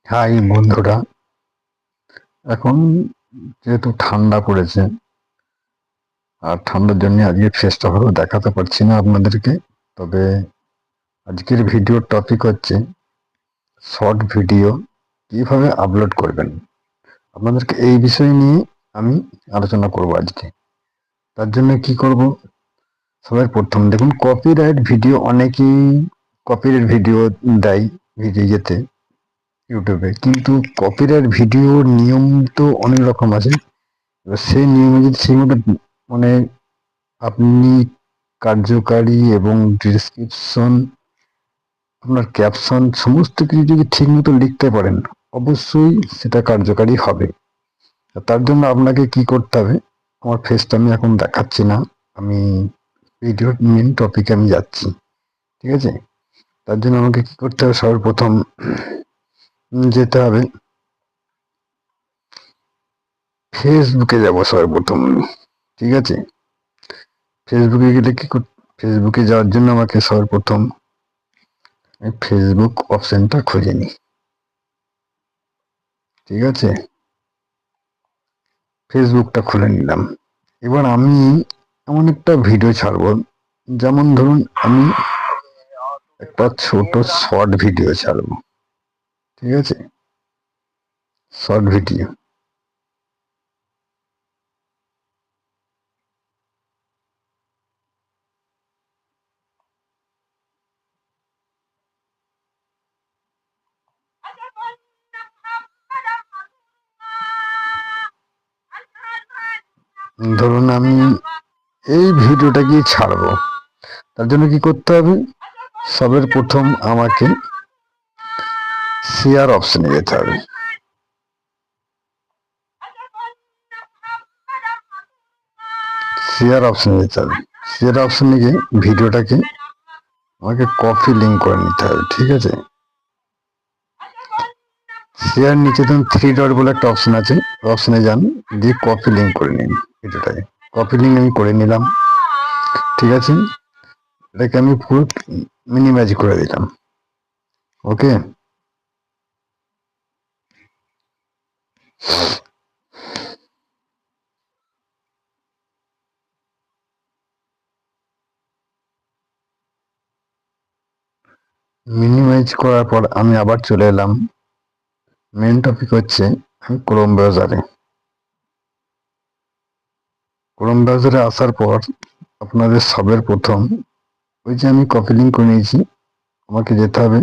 High বন্ধুরা, এখন যেহেতু ঠান্ডা পড়েছে আর ঠান্ডার জন্য আজকে ফেসটা ভালো দেখাতে পারছি না আপনাদেরকে। তবে আজকের ভিডিওর টপিক হচ্ছে শর্ট ভিডিও কিভাবে আপলোড করবেন। আপনাদেরকে এই বিষয় নিয়ে আমি আলোচনা করব আজকে। তার জন্য কি করব, সবার প্রথম দেখুন কপিরাইট ভিডিও, অনেকেই কপিরাইট ভিডিও দেয় ভিডিওতে ইউটিউবে, কিন্তু কপিরাইট ভিডিওর নিয়ম তো অনেক রকম আছে। এবার সেই নিয়মে যদি সেই মতো মানে আপনি কার্যকারী এবং ডিসক্রিপশন, আপনার ক্যাপশন সমস্ত কিছু যদি ঠিক মতো লিখতে পারেন, অবশ্যই সেটা কার্যকারী হবে। তার জন্য আপনাকে কি করতে হবে, আমার ফেসটা আমি এখন দেখাচ্ছি না, আমি ভিডিওর মেন টপিকে আমি যাচ্ছি, ঠিক আছে? তার জন্য আমাকে কি করতে হবে, সবার প্রথম যেতে হবে ফেসবুকে, যাব সবার প্রথম, ঠিক আছে? ফেসবুকে গেলে কি ফেসবুকে যাওয়ার জন্য আমাকে সবার প্রথম ফেসবুক অপশনটা খুঁজে নিই, ঠিক আছে? ফেসবুকটা খুলে নিলাম। এবার আমি এমন একটা ভিডিও ছাড়বো, যেমন ধরুন আমি একটা ছোট শর্ট ভিডিও ছাড়বো, ঠিক আছে? শর্ট ভিডিও ধরুন আমি এই ভিডিওটাকে ছাড়বো। তার জন্য কি করতে হবে, সবের প্রথম আমাকে শেয়ার অপশনে যেতে হবে। শেয়ার অপশনে যেতে হবে। শেয়ার অপশনে গিয়ে ভিডিওটাকে আমাকে কপি লিঙ্ক করে নিতে হবে, ঠিক আছে? শেয়ার নিচে ধরুন 3 ডট বলে একটা অপশন আছে, অপশনে যান, দিয়ে কপি লিঙ্ক করে নিন ভিডিওটাকে। কপি লিঙ্ক আমি করে নিলাম, ঠিক আছে? এটাকে আমি পুরো মিনিমাইজ করে দিলাম, ওকে? মিনিমাইজ করার পর আমি আবার চলে এলাম, মেন টপিক হচ্ছে আমি ক্রোম ব্রাউজারে। ক্রোম ব্রাউজারে আসার পর আপনাদের সবের প্রথম ওই যে আমি কপি লিঙ্ক করে নিয়েছি, আমাকে যেতে হবে